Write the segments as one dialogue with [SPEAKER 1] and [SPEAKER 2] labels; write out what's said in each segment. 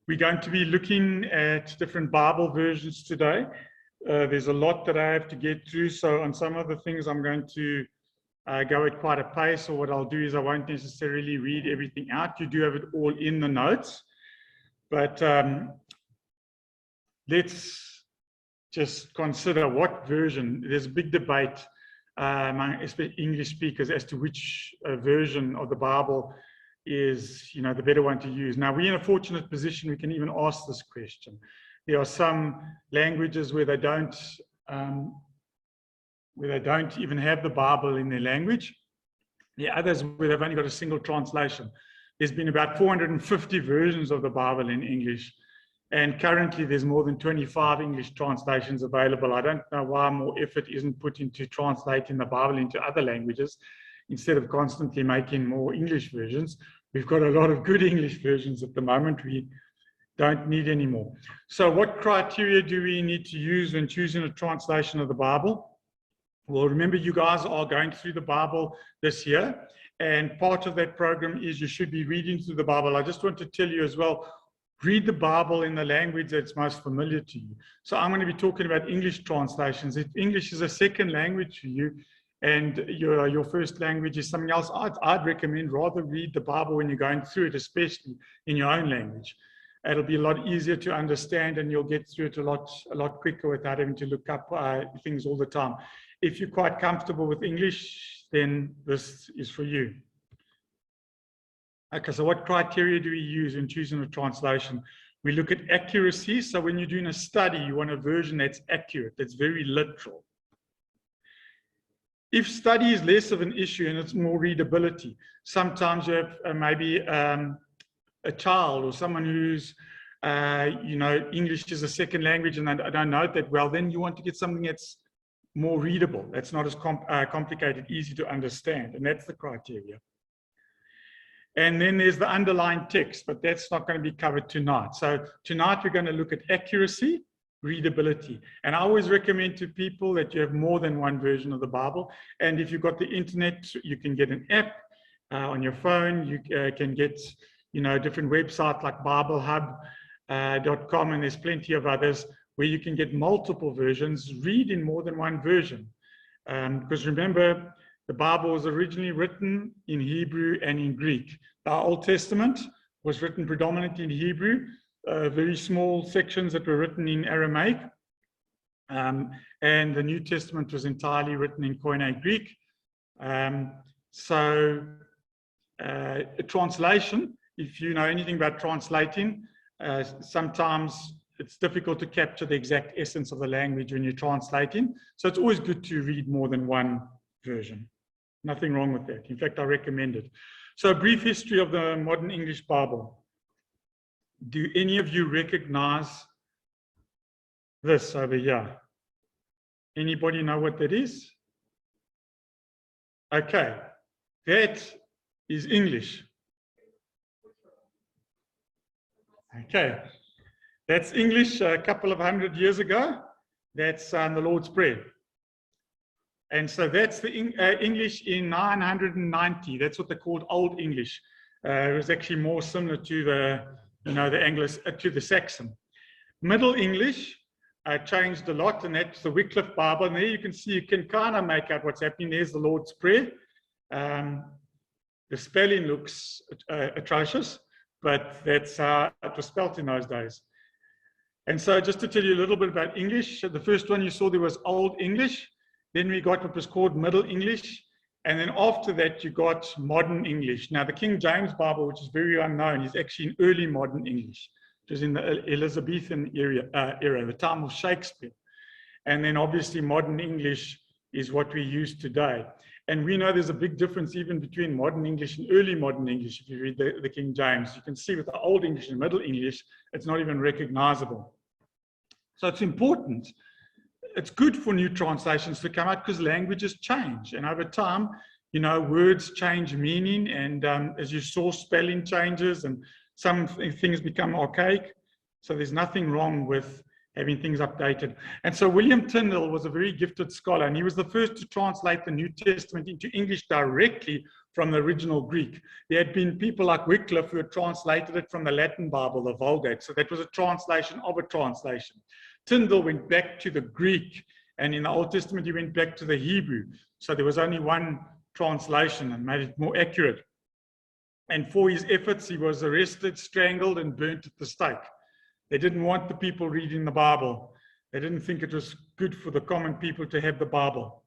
[SPEAKER 1] We're going to be looking at different Bible versions today. There's a lot that I have to get through, so on some of the things I'm going to go at quite a pace, or what I'll do is I won't necessarily read everything out. You do have it all in the notes, but let's just consider what version. There's a big debate among English speakers as to which version of the Bible is, the better one to use. Now, we're in a fortunate position, we can even ask this question. There are some languages where they don't even have the Bible in their language. There are others where they've only got a single translation. There's been about 450 versions of the Bible in English, and currently there's more than 25 English translations available. I don't know why more effort isn't put into translating the Bible into other languages instead of constantly making more English versions. We've got a lot of good English versions at the moment. We don't need any more. So what criteria do we need to use when choosing a translation of the Bible? Well, remember, you guys are going through the Bible this year, and part of that program is you should be reading through the Bible. I just want to tell you as well, read the Bible in the language that's most familiar to you. So I'm going to be talking about English translations. If English is a second language for you, and your first language is something else, I'd recommend rather read the Bible when you're going through it, especially in your own language. It'll be a lot easier to understand, and you'll get through it a lot quicker without having to look up things all the time. If you're quite comfortable with English, then this is for you. Okay, so what criteria do we use in choosing a translation? We look at accuracy. So when you're doing a study, you want a version that's accurate, that's very literal. If study is less of an issue and it's more readability, sometimes you have maybe a child or someone who's, English is a second language and I don't know it that well, then you want to get something that's more readable, that's not as complicated, easy to understand, and that's the criteria. And then there's the underlying text, but that's not going to be covered tonight. So tonight we're going to look at accuracy, readability. And I always recommend to people that you have more than one version of the Bible. And if you've got the internet, you can get an app on your phone. You can get, different websites like BibleHub.com, and there's plenty of others where you can get multiple versions, read in more than one version. Because remember, the Bible was originally written in Hebrew and in Greek. The Old Testament was written predominantly in Hebrew, very small sections that were written in Aramaic. And the New Testament was entirely written in Koine Greek. So a translation, if you know anything about translating, sometimes it's difficult to capture the exact essence of the language when you're translating. So it's always good to read more than one version. Nothing wrong with that. In fact, I recommend it. So a brief history of the modern English Bible. Do any of you recognize this over here? Anybody know what that is? Okay, that is English. Okay, that's English a couple of 100 years ago. That's the Lord's Prayer. And so that's the English in 990. That's what they called Old English. It was actually more similar to the Saxon. Middle English changed a lot, and that's the Wycliffe Bible. And there you can see, you can kind of make out what's happening. There's the Lord's Prayer. The spelling looks atrocious, but that's how it was spelt in those days. And so just to tell you a little bit about English, the first one you saw there was Old English. Then we got what was called Middle English. And then after that, you got Modern English. Now, the King James Bible, which is very unknown, is actually in early Modern English. It was in the Elizabethan era, the time of Shakespeare. And then obviously Modern English is what we use today. And we know there's a big difference even between Modern English and early Modern English. If you read the King James, you can see with the Old English and Middle English, it's not even recognizable. So it's important. It's good for new translations to come out because languages change. And over time, words change meaning. And as you saw, spelling changes and some things become archaic. So there's nothing wrong with having things updated. And so William Tyndale was a very gifted scholar, and he was the first to translate the New Testament into English directly from the original Greek. There had been people like Wycliffe who had translated it from the Latin Bible, the Vulgate. So that was a translation of a translation. Tyndale went back to the Greek, and in the Old Testament, he went back to the Hebrew. So there was only one translation and made it more accurate. And for his efforts, he was arrested, strangled, and burnt at the stake. They didn't want the people reading the Bible. They didn't think it was good for the common people to have the Bible.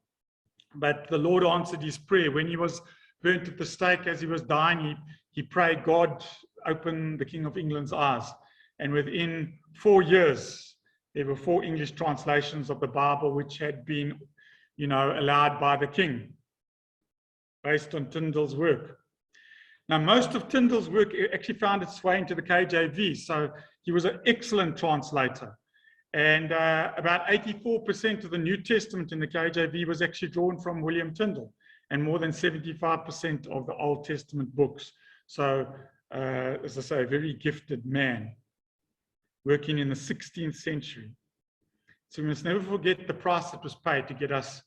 [SPEAKER 1] But the Lord answered his prayer. When he was burnt at the stake, as he was dying, he prayed, God, open the King of England's eyes. And within 4 years, there were 4 English translations of the Bible, which had been, allowed by the king, based on Tyndale's work. Now, most of Tyndale's work actually found its way into the KJV, so he was an excellent translator. And about 84% of the New Testament in the KJV was actually drawn from William Tyndale, and more than 75% of the Old Testament books. So, as I say, a very gifted man, working in the 16th century. So we must never forget the price that was paid to get us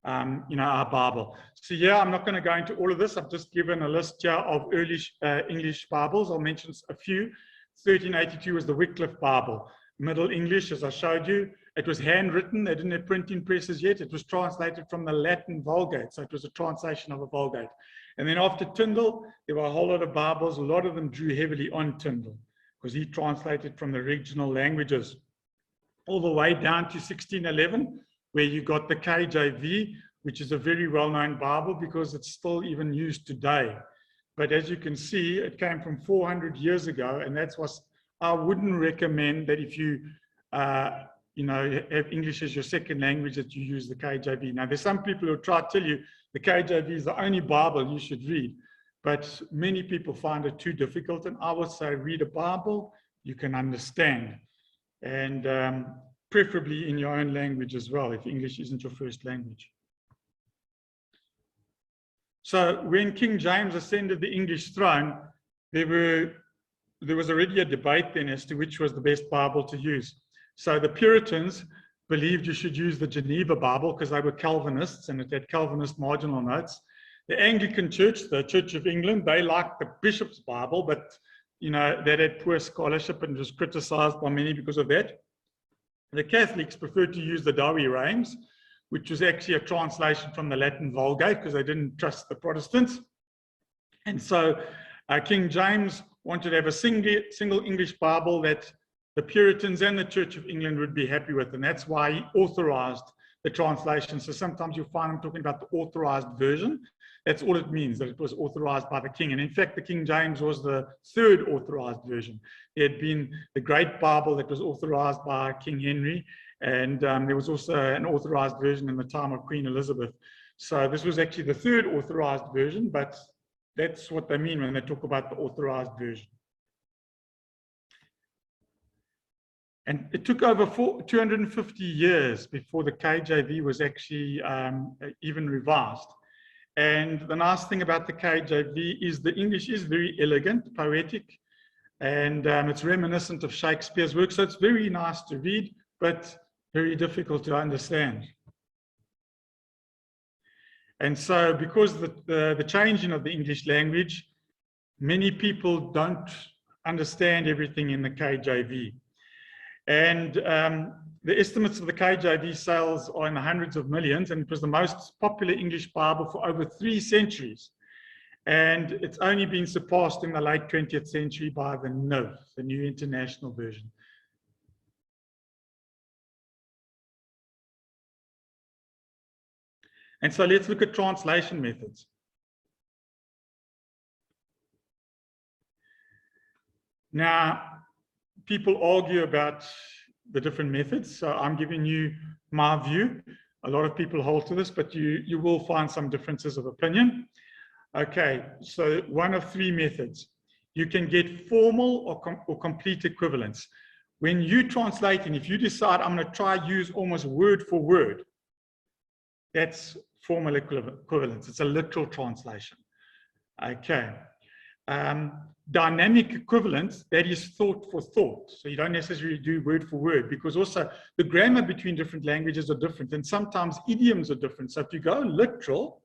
[SPEAKER 1] our Bible. So yeah, I'm not going to go into all of this. I've just given a list here of early English Bibles. I'll mention a few. 1382 was the Wycliffe Bible. Middle English, as I showed you. It was handwritten. They didn't have printing presses yet. It was translated from the Latin Vulgate. So it was a translation of a Vulgate. And then after Tyndale, there were a whole lot of Bibles. A lot of them drew heavily on Tyndale because he translated from the regional languages. All the way down to 1611, where you got the KJV, which is a very well-known Bible because it's still even used today. But as you can see, it came from 400 years ago, and that's what I wouldn't recommend, that if you, have English as your second language, that you use the KJV. Now, there's some people who try to tell you the KJV is the only Bible you should read, but many people find it too difficult, and I would say read a Bible you can understand, and preferably in your own language as well, if English isn't your first language. So when King James ascended the English throne, there was already a debate then as to which was the best Bible to use. So the Puritans believed you should use the Geneva Bible because they were Calvinists and it had Calvinist marginal notes. The Anglican Church, the Church of England, they liked the Bishop's Bible, but that had poor scholarship and was criticized by many because of that. The Catholics preferred to use the Douay-Rheims, which was actually a translation from the Latin Vulgate because they didn't trust the Protestants. And so King James wanted to have a single English Bible that the Puritans and the Church of England would be happy with. And that's why he authorized the translation. So sometimes you'll find him talking about the authorized version. That's all it means, that it was authorized by the king. And in fact, the King James was the third authorized version. There had been the Great Bible that was authorized by King Henry, and there was also an authorized version in the time of Queen Elizabeth. So this was actually the third authorized version, but that's what they mean when they talk about the authorized version. And it took over 250 years before the KJV was actually even revised. And the nice thing about the KJV is the English is very elegant, poetic, and it's reminiscent of Shakespeare's work. So it's very nice to read, but very difficult to understand. And so because the changing of the English language, many people don't understand everything in the KJV. And the estimates of the KJV sales are in the hundreds of millions, and it was the most popular English Bible for over 3 centuries. And it's only been surpassed in the late 20th century by the NIV, the New International Version. And so let's look at translation methods. Now, people argue about the different methods, so I'm giving you my view. A lot of people hold to this, but you will find some differences of opinion. Okay, so one of 3 methods. You can get formal or complete equivalence. When you translate, and if you decide I'm going to try use almost word for word, that's formal equivalence. It's a literal translation. Okay. dynamic equivalence, that is thought for thought. So you don't necessarily do word for word, because also the grammar between different languages are different, and sometimes idioms are different. So if you go literal,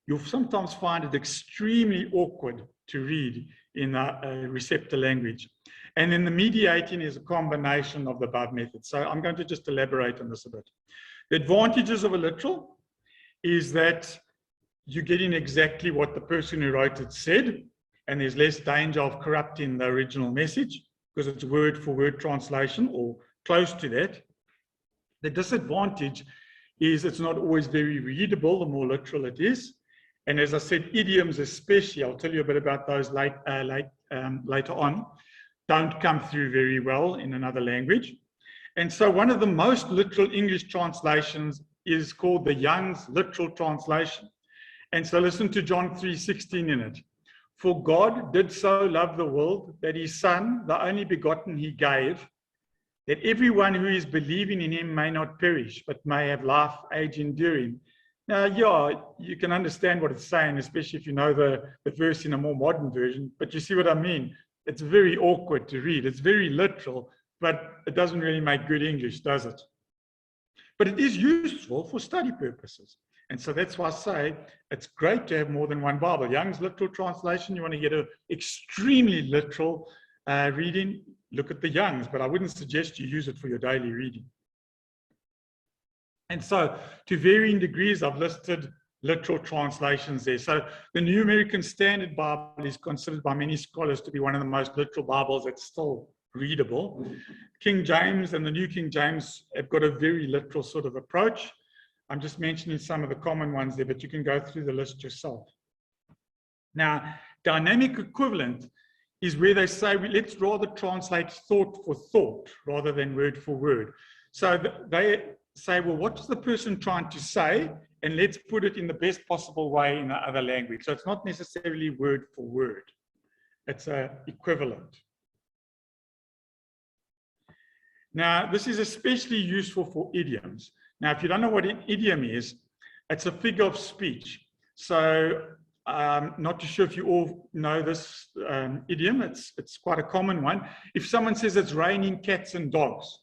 [SPEAKER 1] you'll sometimes find it extremely awkward to read in a receptor language. And then the mediating is a combination of the above methods. So I'm going to just elaborate on this a bit. The advantages of a literal is that you're getting exactly what the person who wrote it said, and there's less danger of corrupting the original message because it's word for word translation or close to that. The disadvantage is it's not always very readable the more literal it is. And as I said, idioms especially, I'll tell you a bit about those later on, don't come through very well in another language. And so one of the most literal English translations is called the Young's Literal Translation. And so listen to John 3:16 in it. For God did so love the world that his Son, the only begotten he gave, that everyone who is believing in him may not perish, but may have life, age enduring. Now, yeah, you can understand what it's saying, especially if you know the verse in a more modern version, but you see what I mean? It's very awkward to read. It's very literal, but it doesn't really make good English, does it? But it is useful for study purposes. And so that's why I say it's great to have more than one Bible. Young's Literal Translation, you want to get an extremely literal reading, look at the Young's, but I wouldn't suggest you use it for your daily reading. And so to varying degrees, I've listed literal translations there. So the New American Standard Bible is considered by many scholars to be one of the most literal Bibles that's still readable. King James and the New King James have got a very literal sort of approach. I'm just mentioning some of the common ones there, but you can go through the list yourself. Now, dynamic equivalent is where they say, let's rather translate thought for thought rather than word for word. So they say, well, what's the person trying to say? And let's put it in the best possible way in the other language. So it's not necessarily word for word. It's an equivalent. Now, this is especially useful for idioms. Now, if you don't know what an idiom is, it's a figure of speech. So not too sure if you all know this idiom. It's quite a common one. If someone says it's raining cats and dogs,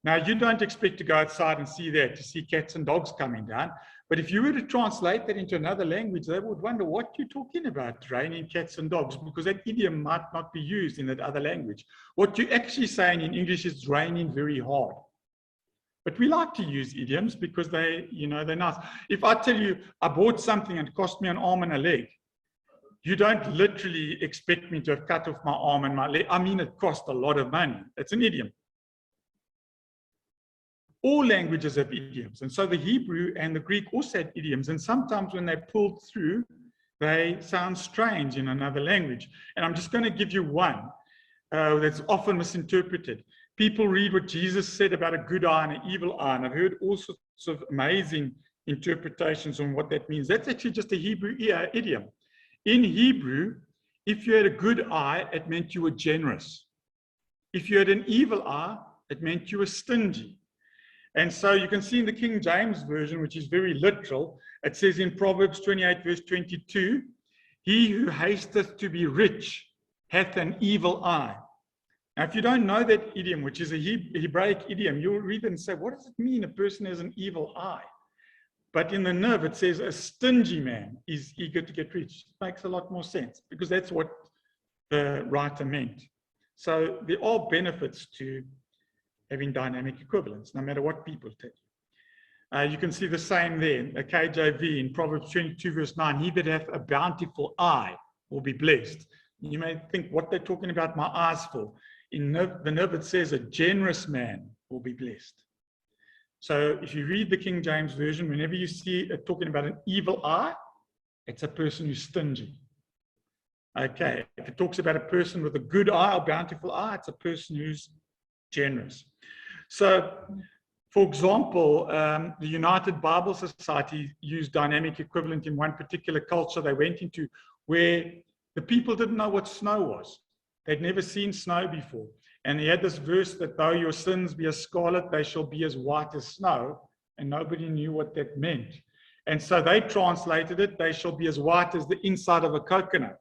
[SPEAKER 1] now you don't expect to go outside and see that, to see cats and dogs coming down. But if you were to translate that into another language, they would wonder what you're talking about, raining cats and dogs, because that idiom might not be used in that other language. What you're actually saying in English is it's raining very hard. But we like to use idioms because they're nice. If I tell you I bought something and it cost me an arm and a leg, you don't literally expect me to have cut off my arm and my leg. I mean, it cost a lot of money. It's an idiom. All languages have idioms. And so the Hebrew and the Greek also had idioms. And sometimes when they pulled through, they sound strange in another language. And I'm just going to give you one that's often misinterpreted. People read what Jesus said about a good eye and an evil eye. And I've heard all sorts of amazing interpretations on what that means. That's actually just a Hebrew idiom. In Hebrew, if you had a good eye, it meant you were generous. If you had an evil eye, it meant you were stingy. And so you can see in the King James Version, which is very literal, it says in Proverbs 28, verse 22, he who hasteth to be rich hath an evil eye. Now, if you don't know that idiom, which is a Hebraic idiom, you'll read it and say, what does it mean a person has an evil eye? But in the nerve, it says a stingy man is eager to get rich. It makes a lot more sense because that's what the writer meant. So there are benefits to having dynamic equivalence, no matter what people tell you. You can see the same there, a KJV in Proverbs 22, verse 9, he that hath a bountiful eye will be blessed. You may think what they're talking about my eyes for. In the nerve, it says a generous man will be blessed. So if you read the King James Version, whenever you see it talking about an evil eye, it's a person who's stingy. Okay, if it talks about a person with a good eye or bountiful eye, it's a person who's generous. So, for example, the United Bible Society used dynamic equivalent in one particular culture they went into where the people didn't know what snow was. They'd never seen snow before. And he had this verse that though your sins be as scarlet, they shall be as white as snow. And nobody knew what that meant. And so they translated it, they shall be as white as the inside of a coconut.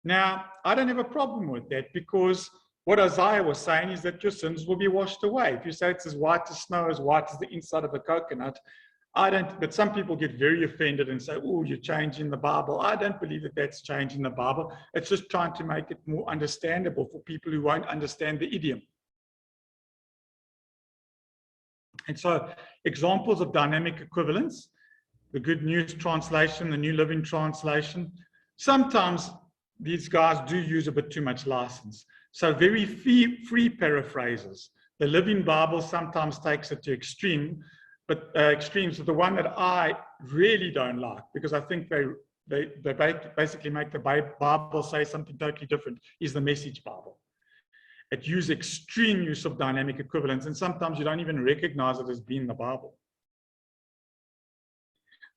[SPEAKER 1] Now, I don't have a problem with that, because what Isaiah was saying is that your sins will be washed away. If you say it's as white as snow, as white as the inside of a coconut, I don't, but some people get very offended and say, oh, you're changing the Bible. I don't believe that that's changing the Bible. It's just trying to make it more understandable for people who won't understand the idiom. And so examples of dynamic equivalence, the Good News Translation, the New Living Translation, sometimes these guys do use a bit too much license. So very free paraphrases. The Living Bible sometimes takes it to extremes, but the one that I really don't like, because I think they basically make the Bible say something totally different, is the Message Bible. It uses extreme use of dynamic equivalence, and sometimes you don't even recognize it as being the Bible.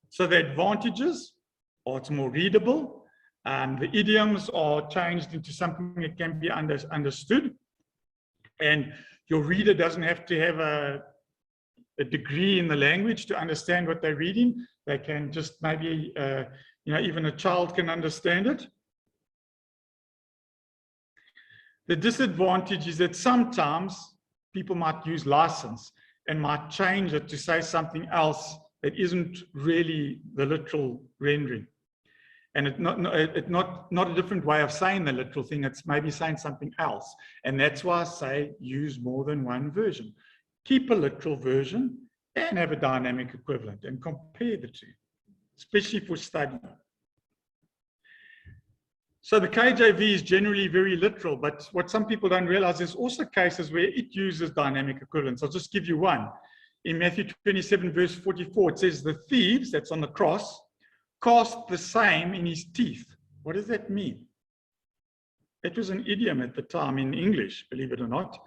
[SPEAKER 1] So the advantages are it's more readable. The idioms are changed into something that can be understood. And your reader doesn't have to have a degree in the language to understand what they're reading. They can just maybe, even a child can understand it. The disadvantage is that sometimes people might use license and might change it to say something else that isn't really the literal rendering. And it's not a different way of saying the literal thing, it's maybe saying something else. And that's why I say use more than one version. Keep a literal version and have a dynamic equivalent and compare the two, especially for study. So the KJV is generally very literal, but what some people don't realize is also cases where it uses dynamic equivalence. I'll just give you one. In Matthew 27, verse 44, it says, the thieves, that's on the cross, cast the same in his teeth. What does that mean? It was an idiom at the time in English, believe it or not.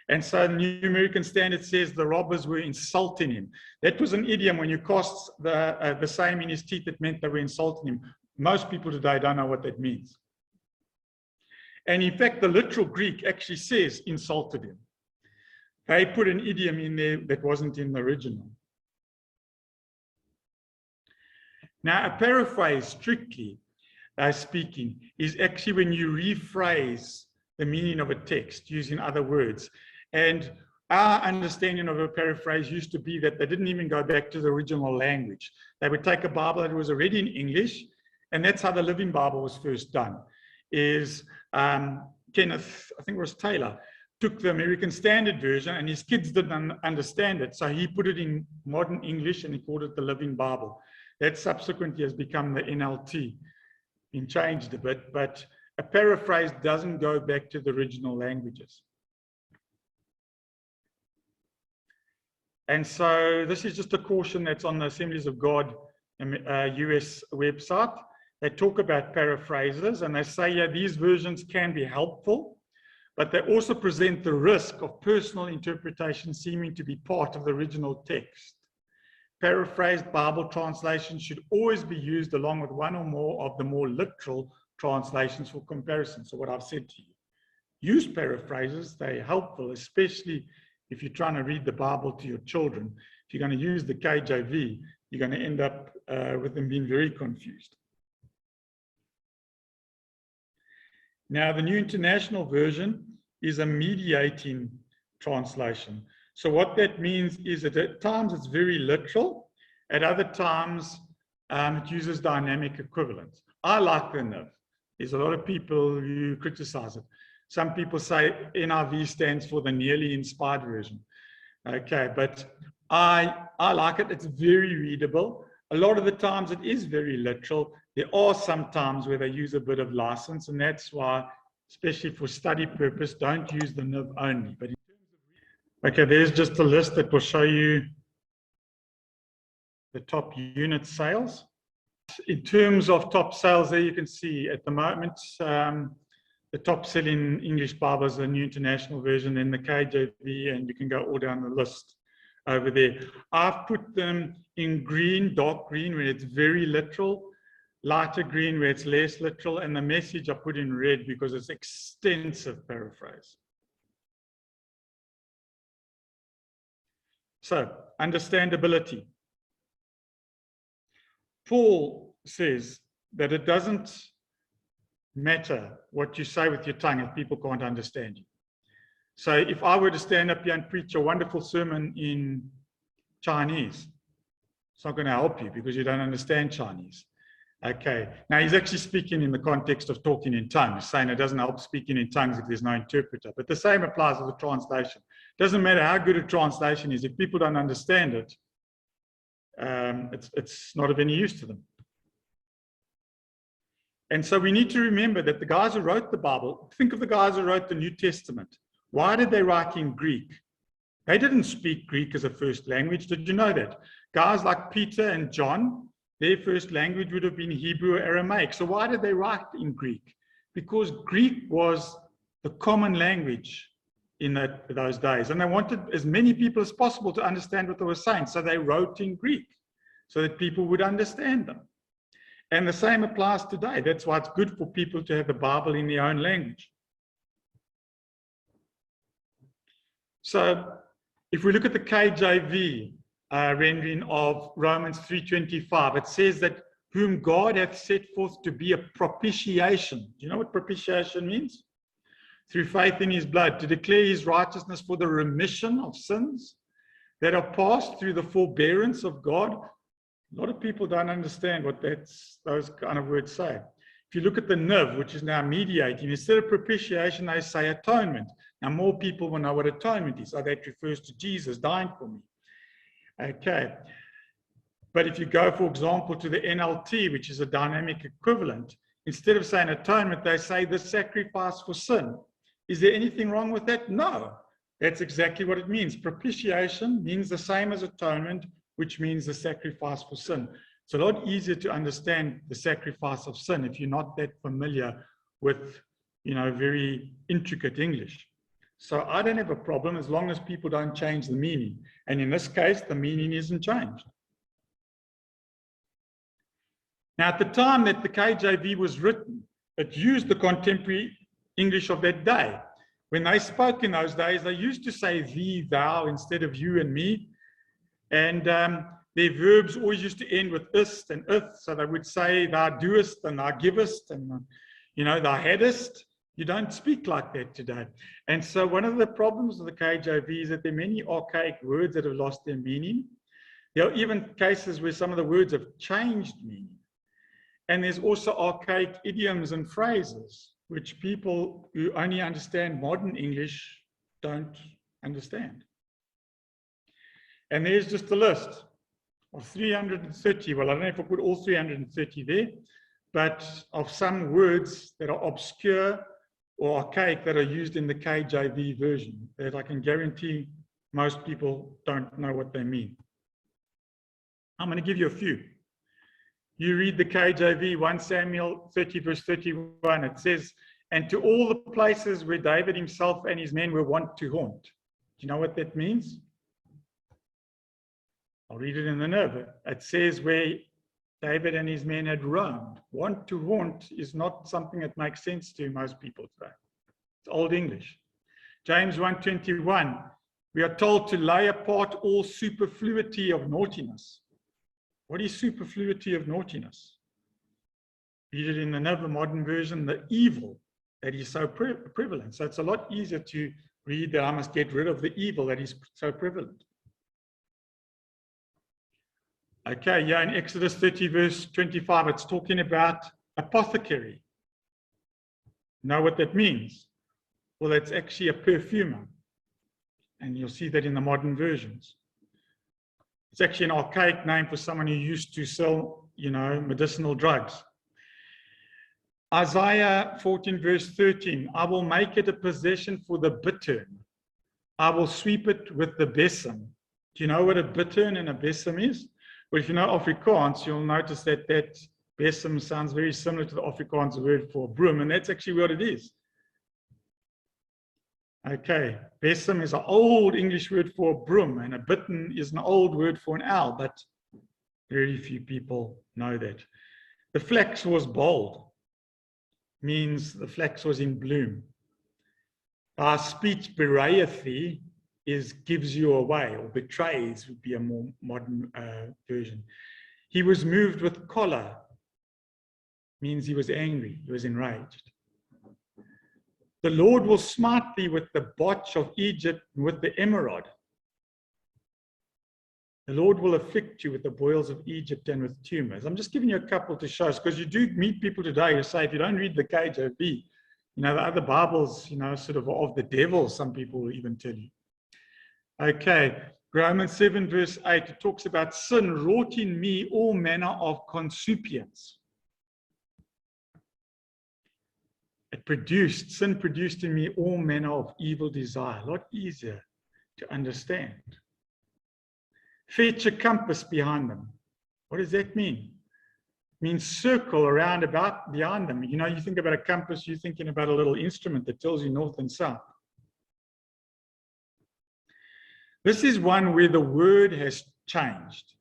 [SPEAKER 1] And so the New American Standard says the robbers were insulting him. That was an idiom. When you cast the same in his teeth, it meant they were insulting him. Most people today don't know what that means. And in fact, the literal Greek actually says insulted him. They put an idiom in there that wasn't in the original. Now, a paraphrase, strictly speaking, is actually when you rephrase the meaning of a text using other words. And our understanding of a paraphrase used to be that they didn't even go back to the original language. They would take a Bible that was already in English, and that's how the Living Bible was first done. Is Kenneth, I think it was Taylor, took the American Standard Version, and his kids didn't understand it, so he put it in modern English and he called it the Living Bible. That subsequently has become the NLT, been changed a bit, but a paraphrase doesn't go back to the original languages. And so this is just a caution that's on the Assemblies of God US website. They talk about paraphrases, and they say, yeah, these versions can be helpful, but they also present the risk of personal interpretation seeming to be part of the original text. Paraphrased Bible translations should always be used along with one or more of the more literal translations for comparison. So what I've said to you, use paraphrases, they're helpful, especially if you're trying to read the Bible to your children. If you're going to use the KJV, you're going to end up with them being very confused. Now, the New International Version is a mediating translation. So what that means is that at times it's very literal, at other times it uses dynamic equivalence. I like the NIV. There's a lot of people who criticize it. Some people say NIV stands for the nearly inspired version. Okay, but I like it. It's very readable. A lot of the times it is very literal. There are some times where they use a bit of license, and that's why, especially for study purpose, don't use the NIV only. But okay, there's just a list that will show you the top unit sales. In terms of top sales, there you can see at the moment, the top selling English Bible is the New International Version, and the KJV, and you can go all down the list over there. I've put them in green, dark green, where it's very literal, lighter green, where it's less literal, and the Message I put in red because it's extensive paraphrase. So, understandability. Paul says that it doesn't matter what you say with your tongue if people can't understand you. So if I were to stand up here and preach a wonderful sermon in Chinese, it's not going to help you because you don't understand Chinese. Okay, now he's actually speaking in the context of talking in tongues, saying it doesn't help speaking in tongues if there's no interpreter. But the same applies to the translation. Doesn't matter how good a translation is, if people don't understand it, it's not of any use to them. And so we need to remember that the guys who wrote the Bible, think of the guys who wrote the New Testament. Why did they write in Greek? They didn't speak Greek as a first language. Did you know that? Guys like Peter and John, their first language would have been Hebrew or Aramaic. So why did they write in Greek? Because Greek was the common language in those days. And they wanted as many people as possible to understand what they were saying. So they wrote in Greek so that people would understand them. And the same applies today. That's why it's good for people to have the Bible in their own language. So if we look at the KJV rendering of Romans 3:25, it says that whom God hath set forth to be a propitiation. Do you know what propitiation means? Through faith in his blood, to declare his righteousness for the remission of sins that are passed through the forbearance of God. A lot of people don't understand what those kind of words say. If you look at the NIV, which is now mediating, instead of propitiation, they say atonement. Now, more people will know what atonement is. So that refers to Jesus dying for me. Okay. But if you go, for example, to the NLT, which is a dynamic equivalent, instead of saying atonement, they say the sacrifice for sin. Is there anything wrong with that? No. That's exactly what it means. Propitiation means the same as atonement, which means the sacrifice for sin. It's a lot easier to understand the sacrifice of sin if you're not that familiar with, very intricate English. So I don't have a problem as long as people don't change the meaning. And in this case, the meaning isn't changed. Now, at the time that the KJV was written, it used the contemporary English of that day. When they spoke in those days, they used to say thee, thou, instead of you and me. And their verbs always used to end with ist and ith. So they would say thou doest and thou givest and, thou hadest. You don't speak like that today. And so one of the problems of the KJV is that there are many archaic words that have lost their meaning. There are even cases where some of the words have changed meaning. And there's also archaic idioms and phrases, which people who only understand modern English don't understand. And there's just a list of 330, well, I don't know if I put all 330 there, but of some words that are obscure or archaic that are used in the KJV version, that I can guarantee most people don't know what they mean. I'm going to give you a few. You read the KJV, 1 Samuel 30 verse 31, it says, and to all the places where David himself and his men were wont to haunt. Do you know what that means? I'll read it in the NIV. It says where David and his men had roamed. Want to haunt is not something that makes sense to most people today. It's Old English. James 1:21, we are told to lay apart all superfluity of naughtiness. What is superfluity of naughtiness? Read it in the NIV modern version, the evil that is so prevalent. So it's a lot easier to read that I must get rid of the evil that is so prevalent. Okay, yeah, in Exodus 30 verse 25, it's talking about apothecary. Know what that means? Well, it's actually a perfumer. And you'll see that in the modern versions. It's actually an archaic name for someone who used to sell, medicinal drugs. Isaiah 14 verse 13, I will make it a possession for the bittern. I will sweep it with the besom. Do you know what a bittern and a besom is? Well, if you know Afrikaans, you'll notice that besom sounds very similar to the Afrikaans word for broom, and that's actually what it is. Okay, besom is an old English word for broom, and a bittern is an old word for an owl, but very few people know that. The flax was bold, means the flax was in bloom. Our speech bewrayeth thee gives you away, or betrays would be a more modern version. He was moved with choler. means he was angry, he was enraged. The Lord will smite thee with the botch of Egypt and with the emerald. The Lord will afflict you with the boils of Egypt and with tumors. I'm just giving you a couple to show us, because you do meet people today who say, if you don't read the KJV, you know, the other Bibles, you know, sort of the devil, some people will even tell you. Okay, Romans 7 verse 8, it talks about sin wrought in me all manner of concupiscence. Sin produced in me all manner of evil desire. A lot easier to understand. Fetch a compass behind them. What does that mean? It means circle around about behind them. You know, you think about a compass, you're thinking about a little instrument that tells you north and south. This is one where the word has changed.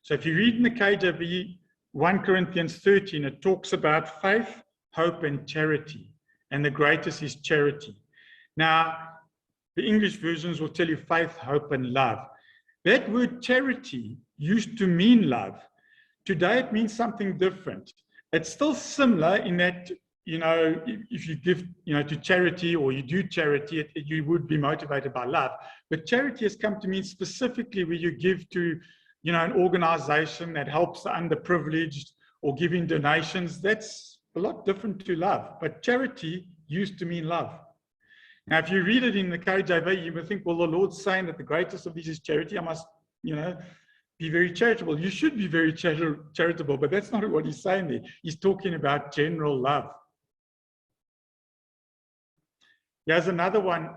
[SPEAKER 1] So if you read in the KJV 1 Corinthians 13, it talks about faith, hope, and charity. And the greatest is charity. Now, the English versions will tell you faith, hope, and love. That word charity used to mean love. Today it means something different. It's still similar in that, you know, if you give, you know, to charity or you do charity, you would be motivated by love. But charity has come to mean specifically where you give to, you know, an organization that helps the underprivileged or giving donations. That's a lot different to love. But charity used to mean love. Now, if you read it in the KJV, you would think, well, the Lord's saying that the greatest of these is charity. I must, you know, be very charitable. You should be very charitable, but that's not what he's saying there. He's talking about general love. There's another one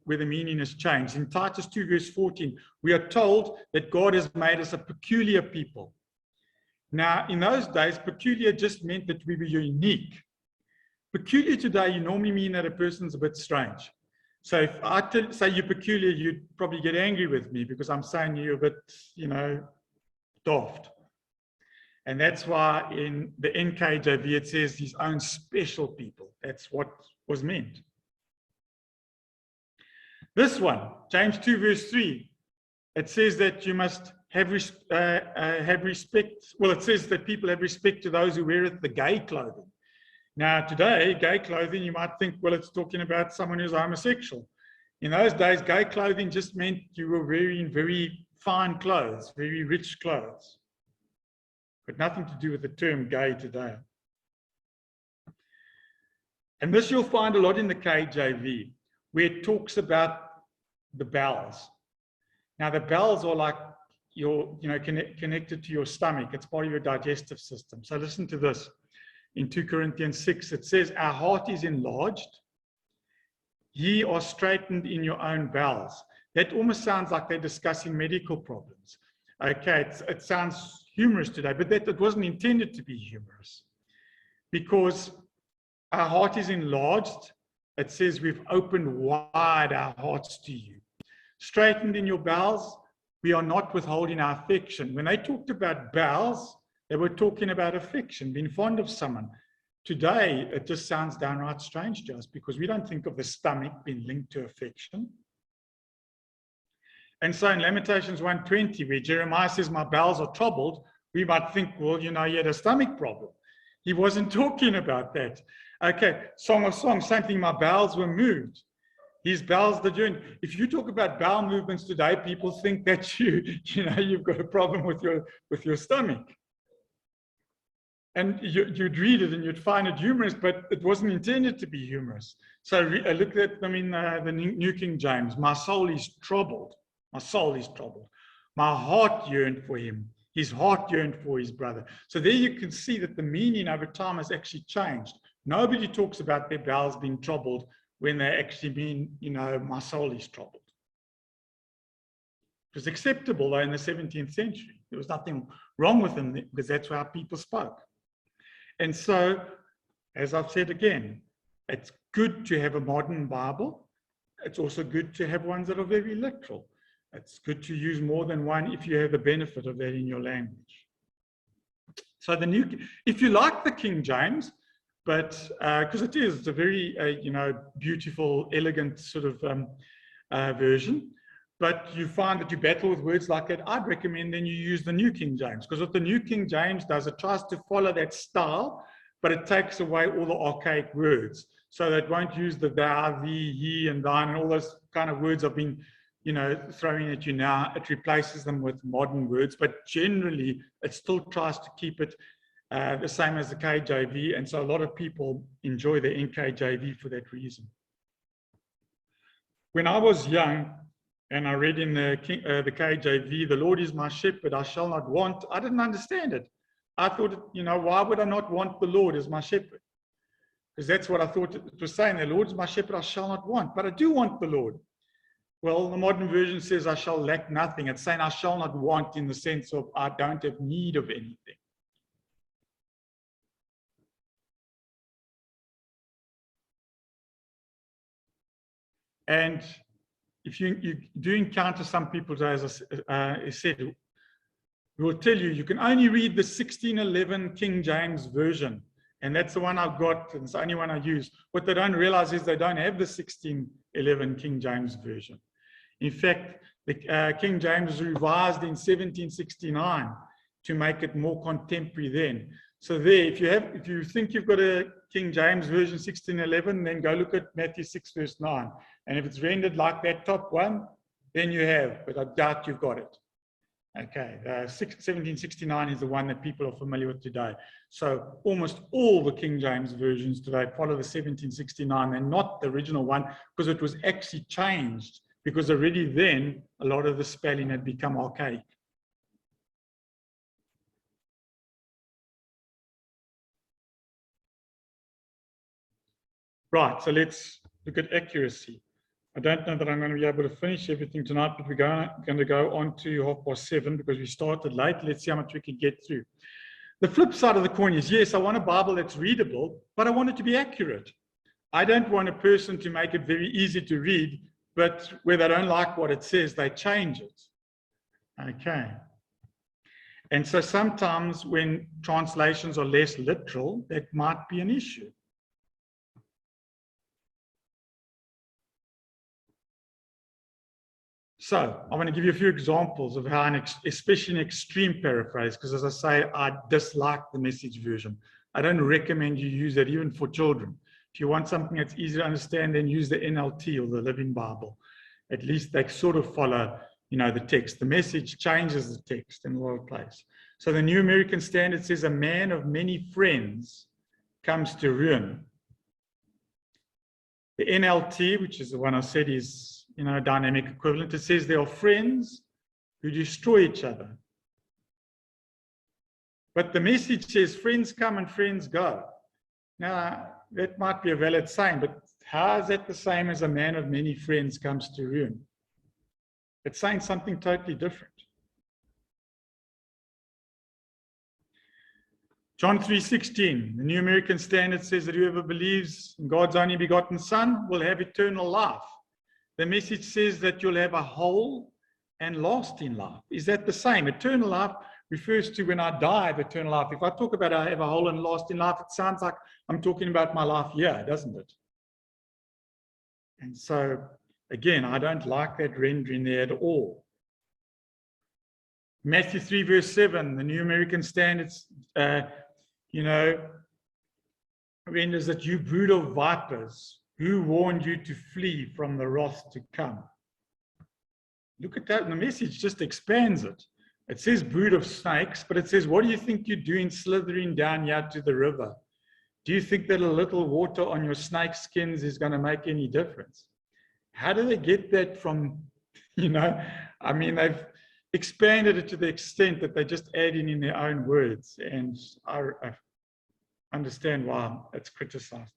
[SPEAKER 1] where the meaning has changed. In Titus 2 verse 14, we are told that God has made us a peculiar people. Now, in those days, peculiar just meant that we were unique. Peculiar today, you normally mean that a person's a bit strange. So if I say you're peculiar, you'd probably get angry with me because I'm saying you're a bit, you know, daft. And that's why in the NKJV it says his own special people. That's what was meant. This one, James 2 verse 3, it says that you must have respect. Well, it says that people have respect to those who weareth the gay clothing. Now, today, gay clothing, you might think, well, it's talking about someone who's homosexual. In those days, gay clothing just meant you were wearing very fine clothes, very rich clothes. But nothing to do with the term gay today. And this you'll find a lot in the KJV, where it talks about the bowels. Now, the bowels are like connected to your stomach. It's part of your digestive system. So listen to this. In 2 Corinthians 6, it says, our heart is enlarged. Ye are straitened in your own bowels. That almost sounds like they're discussing medical problems. Okay, it sounds humorous today, but it wasn't intended to be humorous. Because our heart is enlarged. It says we've opened wide our hearts to you. Straitened in your bowels, we are not withholding our affection. When they talked about bowels, they were talking about affection, being fond of someone. Today, it just sounds downright strange to us because we don't think of the stomach being linked to affection. And so in Lamentations 1:20, where Jeremiah says, my bowels are troubled, we might think, well, you know, he had a stomach problem. He wasn't talking about that. Okay, Song of Songs, same thing, my bowels were moved. His bowels are doing. If you talk about bowel movements today, people think that you've got a problem with your stomach. And you'd read it and you'd find it humorous, but it wasn't intended to be humorous. So I looked at them in the New King James. My soul is troubled. My soul is troubled. My heart yearned for him. His heart yearned for his brother. So there you can see that the meaning over time has actually changed. Nobody talks about their bowels being troubled when they actually mean, my soul is troubled. It was acceptable, though, in the 17th century. There was nothing wrong with them because that's how people spoke. And so, as I've said again, it's good to have a modern Bible. It's also good to have ones that are very literal. It's good to use more than one if you have the benefit of that in your language. So if you like the King James, but because it's a very, beautiful, elegant sort of version, but you find that you battle with words like that, I'd recommend then you use the New King James, because what the New King James does, it tries to follow that style, but it takes away all the archaic words. So that won't use the thou, thee, he, and thine, and all those kind of words have been, throwing at you now. It replaces them with modern words, but generally it still tries to keep it the same as the KJV, and so a lot of people enjoy the NKJV for that reason. When I was young and I read in the KJV, the Lord is my shepherd, I shall not want, I didn't understand it. I thought, why would I not want the Lord as my shepherd? Because that's what I thought it was saying. The Lord is my shepherd, I shall not want. But I do want the Lord. Well, the modern version says I shall lack nothing. It's saying I shall not want in the sense of I don't have need of anything. And if you do encounter some people, as I said, we will tell you can only read the 1611 King James Version. And that's the one I've got, and it's the only one I use. What they don't realize is they don't have the 1611 King James Version. In fact, the King James was revised in 1769 to make it more contemporary then. So there, if you think you've got a King James Version 1611, then go look at Matthew 6 verse 9. And if it's rendered like that top one, then you have, but I doubt you've got it. Okay, 1769 is the one that people are familiar with today. So almost all the King James versions today follow the 1769 and not the original one, because it was actually changed, because already then a lot of the spelling had become archaic. Right, so let's look at accuracy. I don't know that I'm going to be able to finish everything tonight, but we're going to go on to 7:30 because we started late. Let's see how much we can get through. The flip side of the coin is, yes, I want a Bible that's readable, but I want it to be accurate. I don't want a person to make it very easy to read, but where they don't like what it says, they change it. Okay. And so sometimes when translations are less literal, that might be an issue. So I want to give you a few examples of how, especially an extreme paraphrase, because as I say, I dislike the Message version. I don't recommend you use that even for children. If you want something that's easy to understand, then use the NLT or the Living Bible. At least they sort of follow, the text. The Message changes the text in a lot of places. So the New American Standard says, a man of many friends comes to ruin. The NLT, which is the one I said is, dynamic equivalent, it says there are friends who destroy each other. But the Message says friends come and friends go. Now, that might be a valid saying, but how is that the same as a man of many friends comes to ruin? It's saying something totally different. John 3:16, the New American Standard says that whoever believes in God's only begotten Son will have eternal life. The Message says that you'll have a whole and lasting life. Is that the same? Eternal life refers to when I die, I have eternal life. If I talk about I have a whole and lasting life, it sounds like I'm talking about my life here, doesn't it? And so, again, I don't like that rendering there at all. Matthew 3 verse 7, the New American Standards, renders that you brood of vipers, who warned you to flee from the wrath to come? Look at that, and the Message just expands it. It says brood of snakes, but it says, what do you think you're doing slithering down here to the river? Do you think that a little water on your snake skins is going to make any difference? How do they get that from, they've expanded it to the extent that they just add in their own words, and I understand why it's criticized.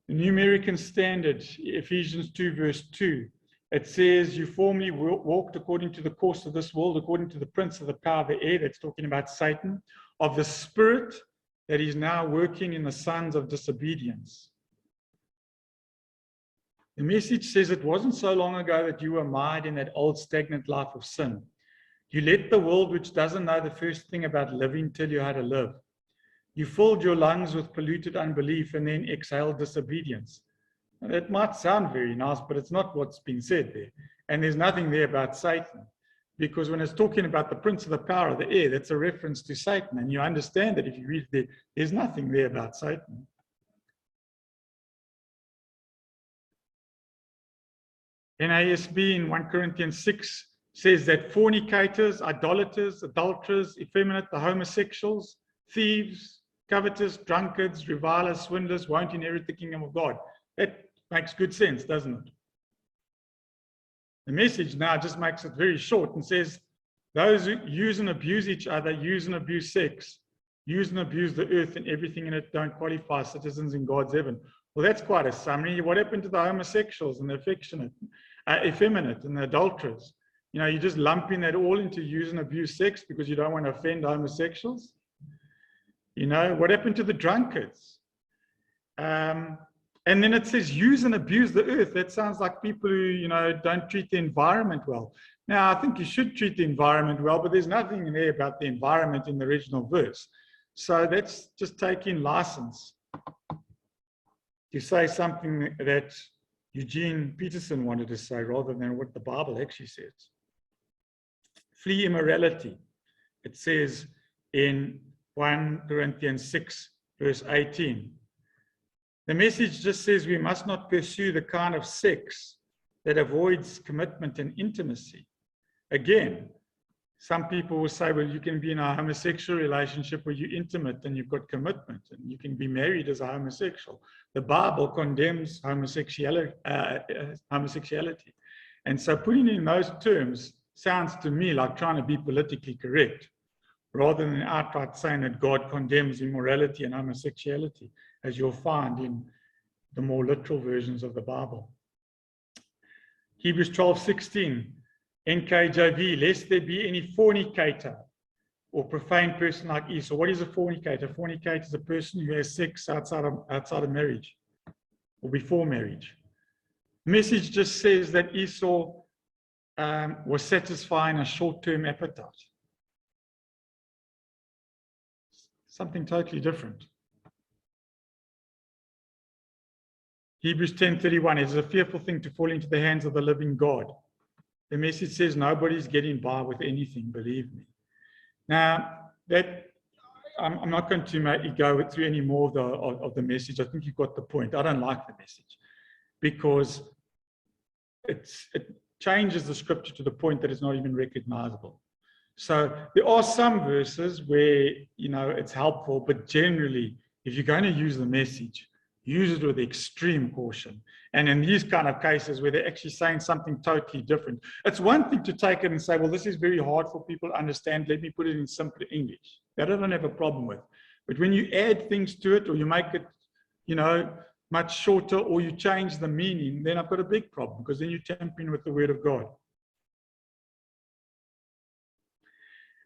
[SPEAKER 1] The New American Standard, Ephesians 2 verse 2, it says, you formerly walked according to the course of this world, according to the prince of the power of the air, that's talking about Satan, of the spirit that is now working in the sons of disobedience. The Message says it wasn't so long ago that you were mired in that old stagnant life of sin. You let the world, which doesn't know the first thing about living, tell you how to live. You filled your lungs with polluted unbelief and then exhaled disobedience. Now, that might sound very nice, but it's not what's been said there. And there's nothing there about Satan. because when it's talking about the prince of the power of the air, that's a reference to Satan. And you understand that if you read there, there's nothing there about Satan. NASB in 1 Corinthians 6 says that fornicators, idolaters, adulterers, effeminate, the homosexuals, thieves, covetous, drunkards, revilers, swindlers won't inherit the kingdom of God. That makes good sense, doesn't it? The Message now just makes it very short and says, those who use and abuse each other, use and abuse sex, use and abuse the earth and everything in it, don't qualify citizens in God's heaven. Well, that's quite a summary. What happened to the homosexuals and the effeminate and the adulterers? You know, you're just lumping that all into use and abuse sex because you don't want to offend homosexuals. You know, what happened to the drunkards? And then it says use and abuse the earth. That sounds like people who, you know, don't treat the environment well. Now, I think you should treat the environment well, but there's nothing in there about the environment in the original verse. So that's just taking license to say something that Eugene Peterson wanted to say rather than what the Bible actually says. Flee immorality. It says in 1 Corinthians 6, verse 18. The Message just says we must not pursue the kind of sex that avoids commitment and intimacy. Again, some people will say, well, you can be in a homosexual relationship where you're intimate and you've got commitment, and you can be married as a homosexual. The Bible condemns homosexuality. And so putting in those terms sounds to me like trying to be politically correct, rather than outright saying that God condemns immorality and homosexuality, as you'll find in the more literal versions of the Bible. Hebrews 12:16, NKJV, lest there be any fornicator or profane person like Esau. What is a fornicator? A fornicator is a person who has sex outside of marriage or before marriage. The Message just says that Esau was satisfying a short-term appetite. Something totally different. Hebrews 10:31, it is a fearful thing to fall into the hands of the living God. The Message says nobody's getting by with anything, believe me. Now, that I'm not going to go through any more of the Message. I think you've got the point. I don't like the Message because it changes the scripture to the point that it's not even recognizable. So there are some verses where, you know, it's helpful, but generally, if you're going to use the Message, use it with extreme caution. And in these kind of cases where they're actually saying something totally different, it's one thing to take it and say, well, this is very hard for people to understand. Let me put it in simple English. That I don't have a problem with. But when you add things to it, or you make it, you know, much shorter, or you change the meaning, then I've got a big problem, because then you're tampering with the word of God.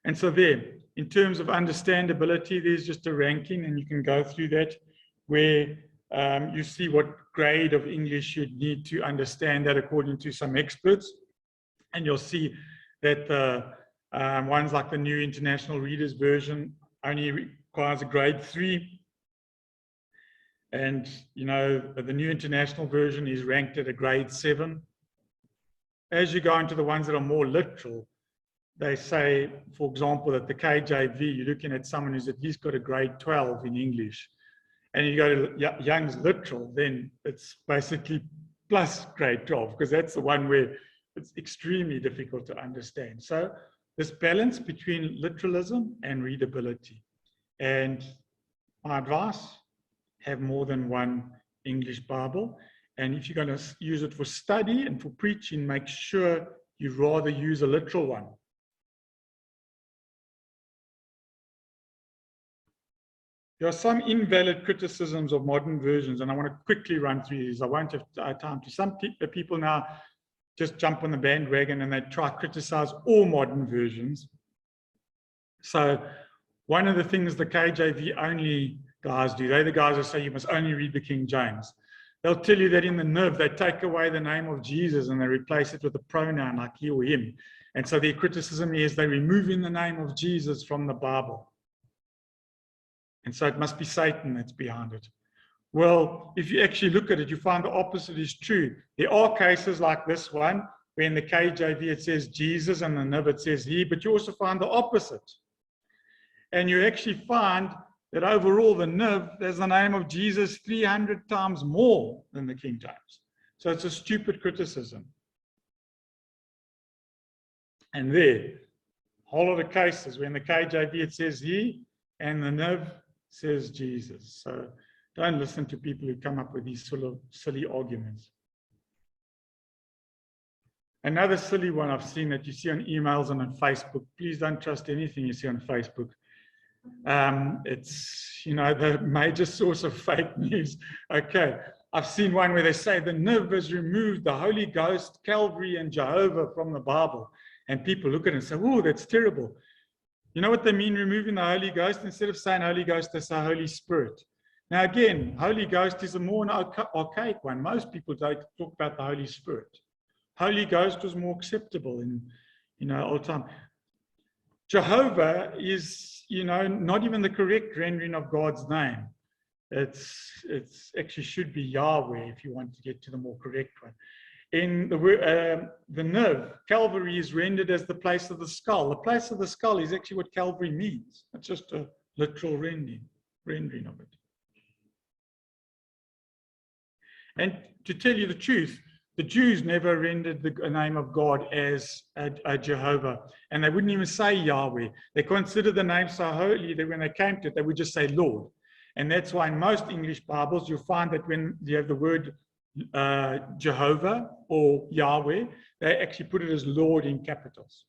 [SPEAKER 1] And so there, in terms of understandability, there's just a ranking, and you can go through that, where you see what grade of English you'd need to understand that according to some experts. And you'll see that ones like the New International Reader's Version only requires a grade 3. And, you know, the New International Version is ranked at a grade 7. As you go into the ones that are more literal, they say, for example, that the KJV, you're looking at someone who's at least got a grade 12 in English. And you go to Young's Literal, then it's basically plus grade 12, because that's the one where it's extremely difficult to understand. So this balance between literalism and readability. And my advice, have more than one English Bible. And if you're going to use it for study and for preaching, make sure you rather use a literal one. There are some invalid criticisms of modern versions, and I want to quickly run through these. I won't have time to. Some people now just jump on the bandwagon and they try to criticize all modern versions. So one of the things the KJV only guys do, they're the guys who say you must only read the King James. They'll tell you that in the NIV, they take away the name of Jesus and they replace it with a pronoun like he or him. And so their criticism is they're removing the name of Jesus from the Bible. And so it must be Satan that's behind it. Well, if you actually look at it, you find the opposite is true. There are cases like this one where in the KJV it says Jesus and the NIV it says he, but you also find the opposite. And you actually find that overall the NIV, there's the name of Jesus 300 times more than the King James. So it's a stupid criticism. And there, whole lot of cases where in the KJV it says he and the NIV says Jesus. So don't listen to people who come up with these sort of silly arguments. Another silly one I've seen that you see on emails and on Facebook. Please don't trust anything you see on Facebook. It's, you know, the major source of fake news. Okay, I've seen one where they say the NIV has removed the Holy Ghost, Calvary, and Jehovah from the Bible. And people look at it and say, oh, that's terrible. You know what they mean, removing the Holy Ghost? Instead of saying Holy Ghost, they say Holy Spirit. Now again, Holy Ghost is a more archaic one. Most people don't talk about the Holy Spirit. Holy Ghost was more acceptable in, you know, old time. Jehovah is, you know, not even the correct rendering of God's name. It's actually should be Yahweh if you want to get to the more correct one. In the NIV, Calvary is rendered as the place of the skull. The place of the skull is actually what Calvary means. It's just a literal rendering of it. And to tell you the truth, the Jews never rendered the name of God as a Jehovah, and they wouldn't even say Yahweh. They considered the name so holy that when they came to it, they would just say Lord. And that's why in most English Bibles, you'll find that when you have the word Jehovah or Yahweh, they actually put it as Lord in capitals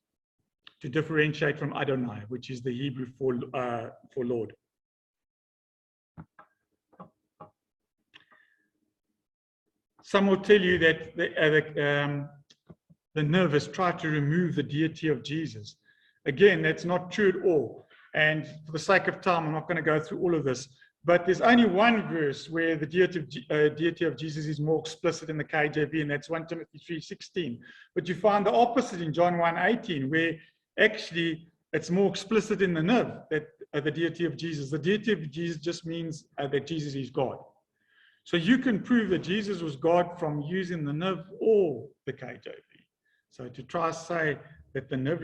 [SPEAKER 1] to differentiate from Adonai, which is the Hebrew for Lord. Some will tell you that the NIV has tried to remove the deity of Jesus. Again, that's not true at all. And for the sake of time, I'm not going to go through all of this. But there's only one verse where the deity of Jesus is more explicit in the KJV, and that's 1 Timothy 3:16. But you find the opposite in John 1:18, where actually it's more explicit in the NIV, that the deity of Jesus. The deity of Jesus just means that Jesus is God. So you can prove that Jesus was God from using the NIV or the KJV. So to try to say that the NIV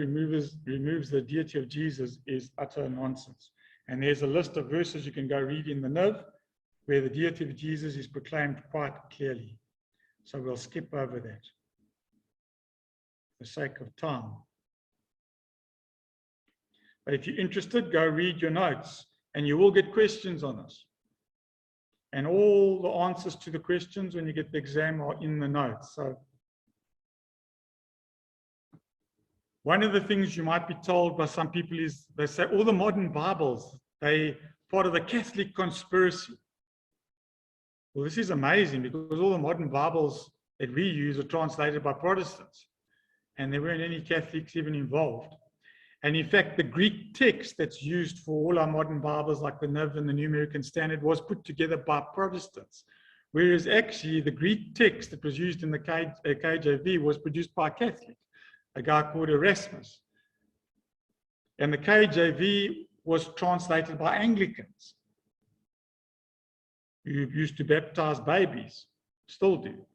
[SPEAKER 1] removes the deity of Jesus is utter nonsense. And there's a list of verses you can go read in the NIV where the deity of Jesus is proclaimed quite clearly. So we'll skip over that for the sake of time. But if you're interested, go read your notes and you will get questions on this. And all the answers to the questions when you get the exam are in the notes. So one of the things you might be told by some people is they say all the modern Bibles, they part of the Catholic conspiracy. Well, this is amazing because all the modern Bibles that we use are translated by Protestants. And there weren't any Catholics even involved. And in fact, the Greek text that's used for all our modern Bibles, like the NIV and the New American Standard, was put together by Protestants. Whereas actually the Greek text that was used in the KJV was produced by a Catholic, a guy called Erasmus. And the KJV was translated by Anglicans who used to baptize babies, still do.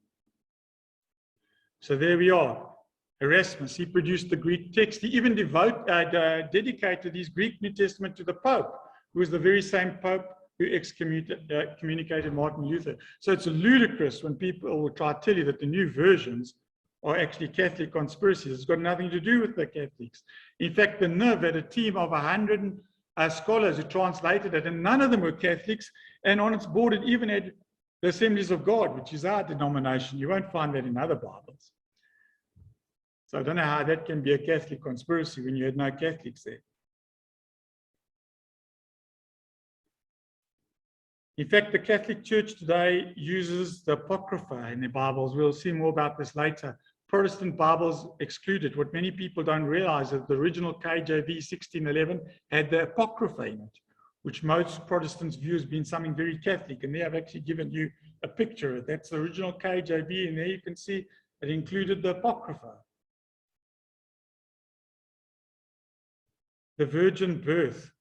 [SPEAKER 1] So there we are. Erasmus, he produced the Greek text. He even dedicated his Greek New Testament to the Pope, who was the very same Pope who excommunicated Martin Luther. So it's ludicrous when people will try to tell you that the new versions are actually Catholic conspiracies. It's got nothing to do with the Catholics. In fact, the NIV had a team of 100 scholars who translated it, and none of them were Catholics. And on its board, it even had the Assemblies of God, which is our denomination. You won't find that in other Bibles. So I don't know how that can be a Catholic conspiracy when you had no Catholics there. In fact, the Catholic Church today uses the Apocrypha in their Bibles. We'll see more about this later. Protestant Bibles excluded. What many people don't realize is the original KJV 1611 had the Apocrypha in it, which most Protestants view as being something very Catholic. And they have actually given you a picture of it. That's the original KJV, and there you can see it included the Apocrypha. The virgin birth.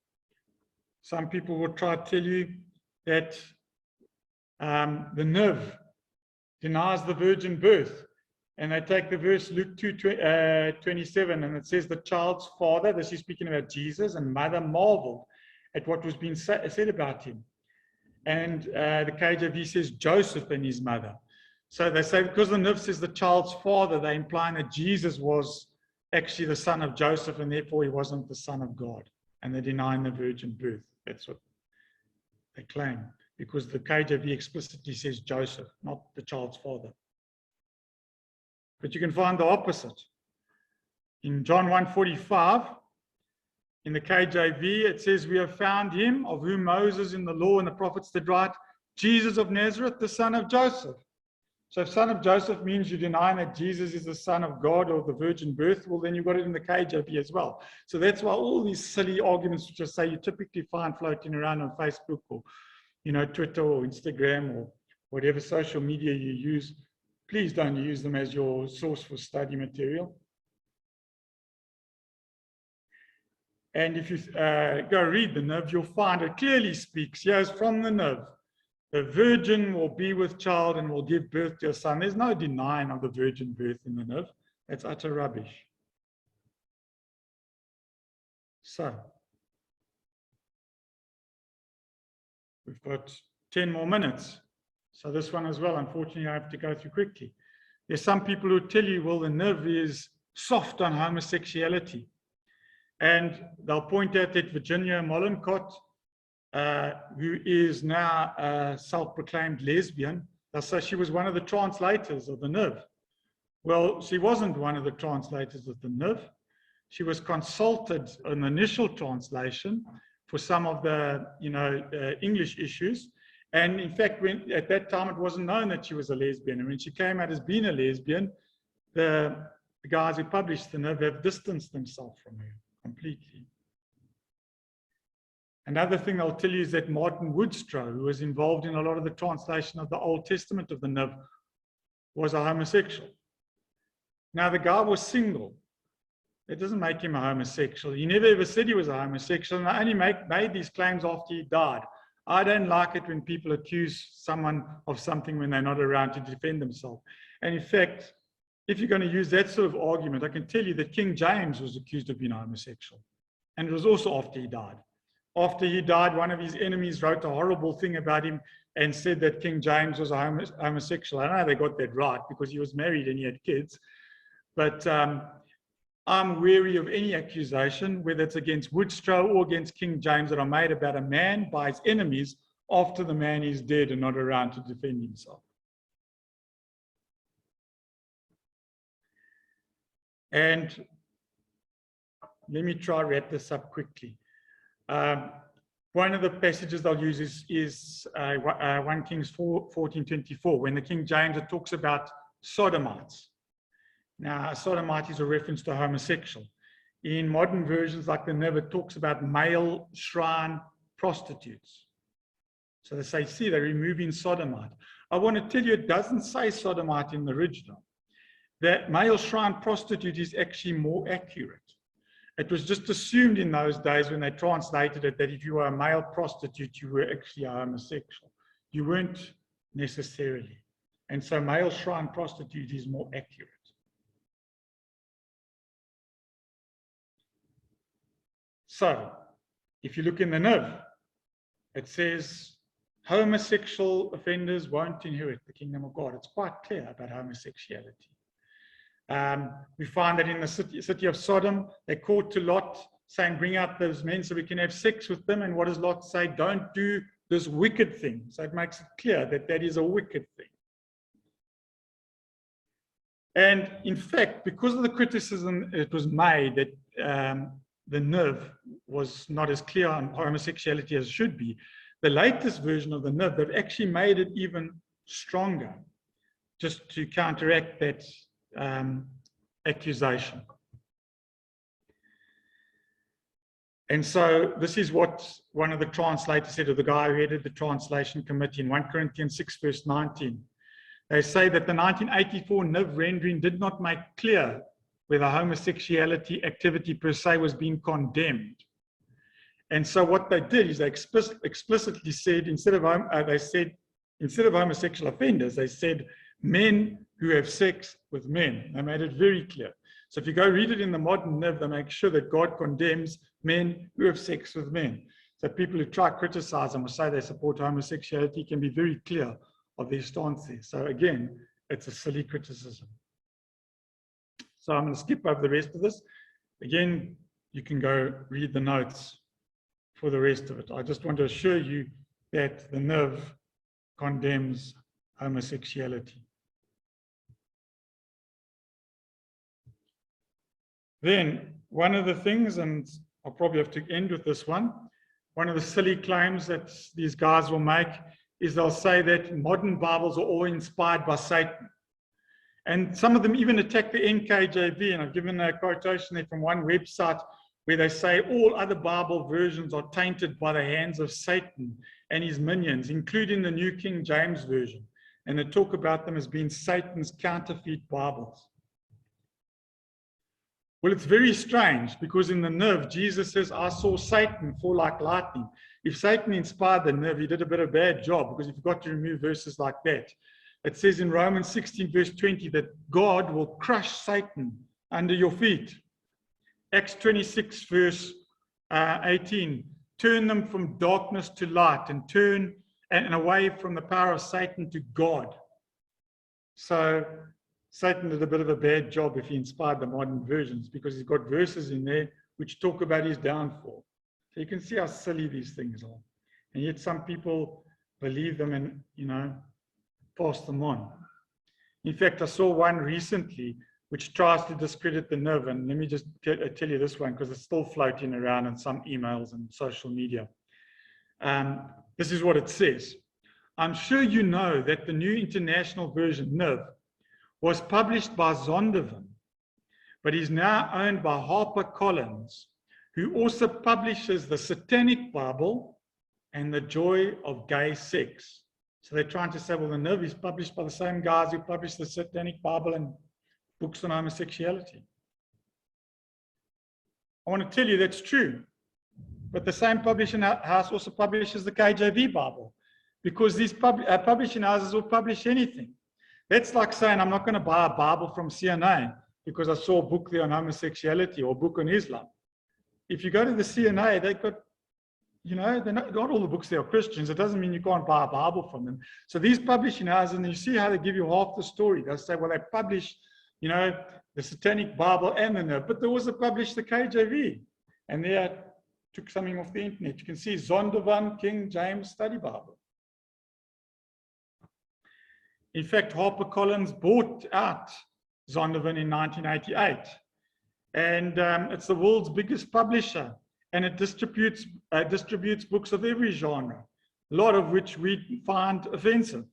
[SPEAKER 1] Some people will try to tell you that the NIV denies the virgin birth. And they take the verse Luke 2:27, and it says the child's father, this is speaking about Jesus, and mother marveled at what was being said about him. And the KJV says Joseph and his mother. So they say because the NIV says the child's father, they're implying that Jesus was actually the son of Joseph, and therefore he wasn't the son of God. And they're denying the virgin birth. That's what they claim, because the KJV explicitly says Joseph, not the child's father. But you can find the opposite. In John 1:45, in the KJV, it says, we have found him of whom Moses in the law and the prophets did write, Jesus of Nazareth, the son of Joseph. So if son of Joseph means you're denying that Jesus is the son of God or the virgin birth, well, then you've got it in the KJV as well. So that's why all these silly arguments, which I say you typically find floating around on Facebook or, Twitter or Instagram or whatever social media you use, please don't use them as your source for study material. And if you go read the NIV, you'll find it clearly speaks, yes, from the NIV. The virgin will be with child and will give birth to a son. There's no denying of the virgin birth in the NIV. That's utter rubbish. So, we've got 10 more minutes. So this one as well, unfortunately, I have to go through quickly. There's some people who tell you, well, the NIV is soft on homosexuality. And they'll point out that Virginia Mollenkott, who is now a self-proclaimed lesbian, they'll say she was one of the translators of the NIV. Well, she wasn't one of the translators of the NIV. She was consulted on the initial translation for some of the, English issues. And in fact, at that time, it wasn't known that she was a lesbian. And when she came out as being a lesbian, the guys who published the NIV have distanced themselves from her completely. Another thing I'll tell you is that Martin Woodstow, who was involved in a lot of the translation of the Old Testament of the NIV, was a homosexual. Now, the guy was single. That doesn't make him a homosexual. He never ever said he was a homosexual, and I only made these claims after he died. I don't like it when people accuse someone of something when they're not around to defend themselves. And in fact, if you're going to use that sort of argument, I can tell you that King James was accused of being a homosexual. And it was also after he died. After he died, one of his enemies wrote a horrible thing about him and said that King James was a homosexual. I know they got that right because he was married and he had kids. But I'm wary of any accusation, whether it's against Woodstow or against King James, that are made about a man by his enemies after the man is dead and not around to defend himself. And let me try to wrap this up quickly. One of the passages I'll use is 1 Kings 14:24, when the King James, it talks about sodomites. Now, a sodomite is a reference to a homosexual. In modern versions like the NIV, it talks about male shrine prostitutes. So they say, see, they're removing sodomite. I want to tell you, it doesn't say sodomite in the original. That male shrine prostitute is actually more accurate. It was just assumed in those days when they translated it that if you were a male prostitute, you were actually a homosexual. You weren't necessarily. And so male shrine prostitute is more accurate. So, if you look in the NIV, it says homosexual offenders won't inherit the kingdom of God. It's quite clear about homosexuality. We find that in the city of Sodom, they called to Lot saying, bring out those men so we can have sex with them. And what does Lot say? Don't do this wicked thing. So it makes it clear that that is a wicked thing. And in fact, because of the criticism it was made that the NIV was not as clear on homosexuality as it should be, the latest version of the NIV, they've actually made it even stronger, just to counteract that accusation. And so this is what one of the translators said, or the guy who headed the translation committee, in 1 Corinthians 6 verse 19. They say that the 1984 NIV rendering did not make clear whether homosexuality activity per se was being condemned. And so what they did is they explicitly said, instead of homosexual offenders, they said men who have sex with men. They made it very clear. So if you go read it in the modern Niv, they make sure that God condemns men who have sex with men. So people who try to criticize them or say they support homosexuality can be very clear of their stance there. So again, it's a silly criticism. So I'm going to skip over the rest of this. Again, you can go read the notes for the rest of it. I just want to assure you that the Niv condemns homosexuality. Then one of the things, and I'll probably have to end with this one of the silly claims that these guys will make is they'll say that modern Bibles are all inspired by Satan. And some of them even attack the NKJV, and I've given a quotation there from one website where they say all other Bible versions are tainted by the hands of Satan and his minions, including the New King James Version. And they talk about them as being Satan's counterfeit Bibles. Well, it's very strange because in the Niv, Jesus says, I saw Satan fall like lightning. If Satan inspired the Niv, he did a bit of a bad job because he forgot to remove verses like that. It says in Romans 16, verse 20, that God will crush Satan under your feet. Acts 26, verse 18, turn them from darkness to light and turn and away from the power of Satan to God. So Satan did a bit of a bad job if he inspired the modern versions because he's got verses in there which talk about his downfall. So you can see how silly these things are. And yet some people believe them and, pass them on. In fact, I saw one recently which tries to discredit the Niv, and let me just tell you this one because it's still floating around in some emails and social media. This is what it says. I'm sure you know that the New International Version, Niv, was published by Zondervan, but is now owned by HarperCollins, who also publishes the Satanic Bible and the Joy of Gay Sex. So they're trying to say, well, the Niv is published by the same guys who published the Satanic Bible and books on homosexuality. I want to tell you that's true, but the same publishing house also publishes the KJV Bible, because these publishing houses will publish anything. That's like saying I'm not going to buy a Bible from CNA because I saw a book there on homosexuality or a book on Islam. If you go to the CNA, they've got, they're not all the books there are Christians. It doesn't mean you can't buy a Bible from them. So these publishing houses, and you see how they give you half the story. They'll say, well, they publish, the Satanic Bible and the Niv, but they also published the KJV. And they took something off the internet. You can see Zondervan King James Study Bible. In fact, HarperCollins bought out Zondervan in 1988. And it's the world's biggest publisher. And it distributes books of every genre, a lot of which we find offensive.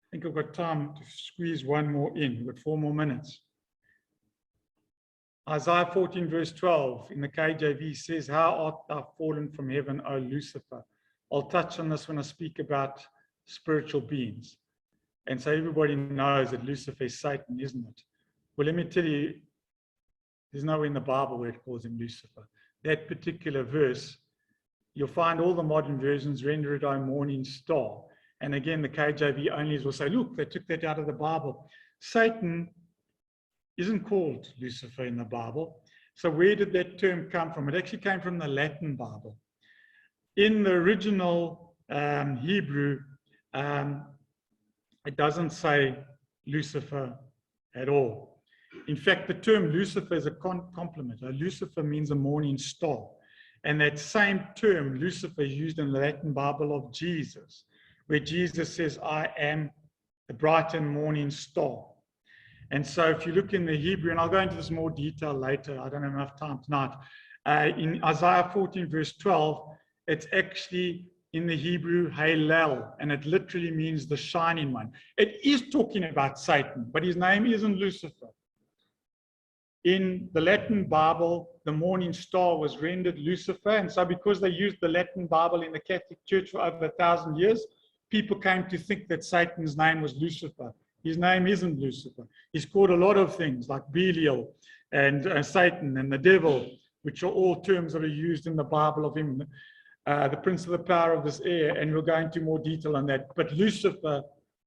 [SPEAKER 1] I think I've got time to squeeze one more in. We've got 4 more minutes. Isaiah 14, verse 12 in the KJV says, how art thou fallen from heaven, O Lucifer? I'll touch on this when I speak about spiritual beings. And so everybody knows that Lucifer is Satan, isn't it? Well, let me tell you, there's nowhere in the Bible where it calls him Lucifer. That particular verse, you'll find all the modern versions render it a morning star. And again, the KJV onlys will say, look, they took that out of the Bible. Satan isn't called Lucifer in the Bible. So where did that term come from? It actually came from the Latin Bible. In the original Hebrew, it doesn't say Lucifer at all. In fact, the term Lucifer is a compliment. Lucifer means a morning star. And that same term, Lucifer, is used in the Latin Bible of Jesus, where Jesus says, I am the bright and morning star. And so if you look in the Hebrew, and I'll go into this more detail later, I don't have enough time tonight, in Isaiah 14, verse 12, it's actually in the Hebrew, Halel, and it literally means the shining one. It is talking about Satan, but his name isn't Lucifer. In the Latin Bible, the morning star was rendered Lucifer, and so because they used the Latin Bible in the Catholic Church for over 1,000 years, people came to think that Satan's name was Lucifer. His name isn't Lucifer. He's called a lot of things like Belial and Satan and the devil, which are all terms that are used in the Bible of him, the prince of the power of this air, and we'll go into more detail on that. But Lucifer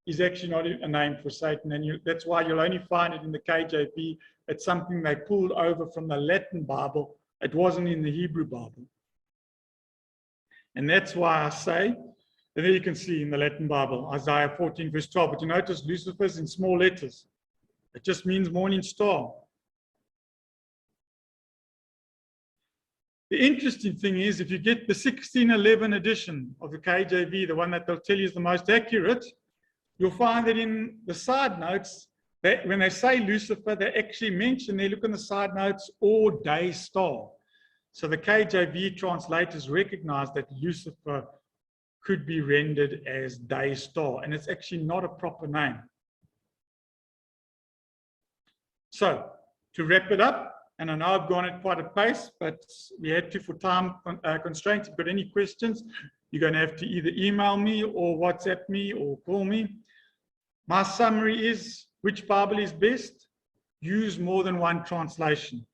[SPEAKER 1] is actually not a name for Satan, and that's why you'll only find it in the KJV. It's something they pulled over from the Latin Bible. It wasn't in the Hebrew Bible. And that's why I say, and there you can see in the Latin Bible, Isaiah 14 verse 12, but you notice Lucifer's in small letters. It just means morning star. The interesting thing is, if you get the 1611 edition of the KJV, the one that they'll tell you is the most accurate, you'll find that in the side notes, that when they say Lucifer, they actually mention, they look in the side notes, or day star. So the KJV translators recognize that Lucifer could be rendered as day star, and it's actually not a proper name. So, to wrap it up, and I know I've gone at quite a pace, but we had to for time constraints. If you've got any questions, you're going to have to either email me or WhatsApp me or call me. My summary is, which Bible is best? Use more than one translation.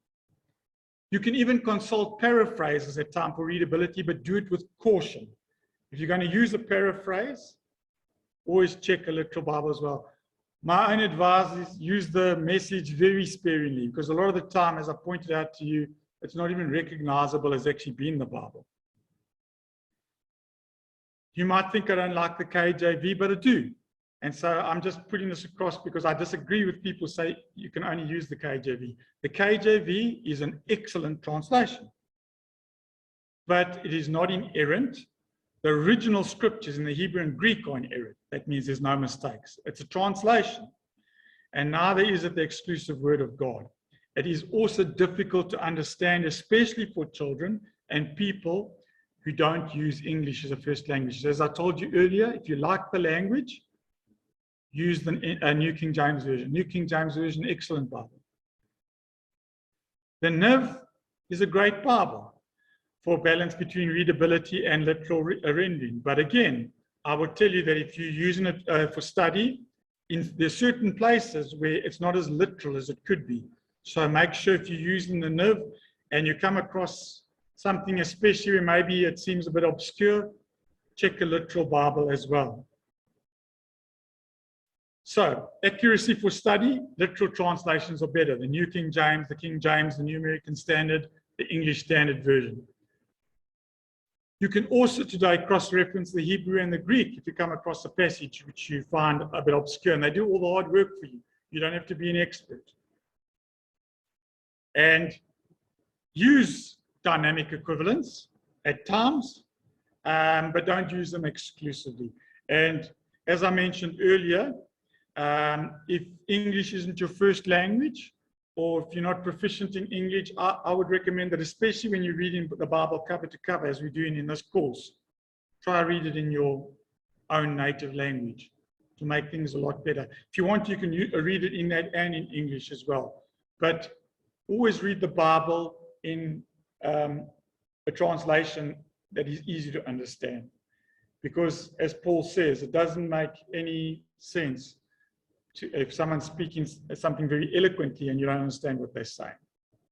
[SPEAKER 1] You can even consult paraphrases at time for readability, but do it with caution. If you're going to use a paraphrase, always check a literal Bible as well. My own advice is use the message very sparingly, because a lot of the time, as I pointed out to you, it's not even recognizable as actually being the Bible. You might think I don't like the KJV, but I do. And so I'm just putting this across because I disagree with people who say you can only use the KJV. The KJV is an excellent translation, but it is not inerrant. The original scriptures in the Hebrew and Greek are inerrant. That means there's no mistakes. It's a translation. And neither is it the exclusive word of God. It is also difficult to understand, especially for children and people who don't use English as a first language. As I told you earlier, if you like the language, use the New King James Version. New King James Version, excellent Bible. The NIV is a great Bible for balance between readability and literal rendering. But again, I would tell you that if you're using it for study, there's certain places where it's not as literal as it could be. So make sure if you're using the NIV and you come across something, especially where maybe it seems a bit obscure, check a literal Bible as well. So, accuracy for study, literal translations are better. The New King James, the King James, the New American Standard, the English Standard Version. You can also today cross-reference the Hebrew and the Greek if you come across a passage which you find a bit obscure, and they do all the hard work for you. You don't have to be an expert. And use dynamic equivalents at times, but don't use them exclusively. And as I mentioned earlier, if English isn't your first language, or if you're not proficient in English, I would recommend that, especially when you're reading the Bible cover to cover, as we're doing in this course, try read it in your own native language to make things a lot better. If you want, you can read it in that and in English as well. But always read the Bible in a translation that is easy to understand. Because, as Paul says, it doesn't make any sense if someone's speaking something very eloquently and you don't understand what they're saying.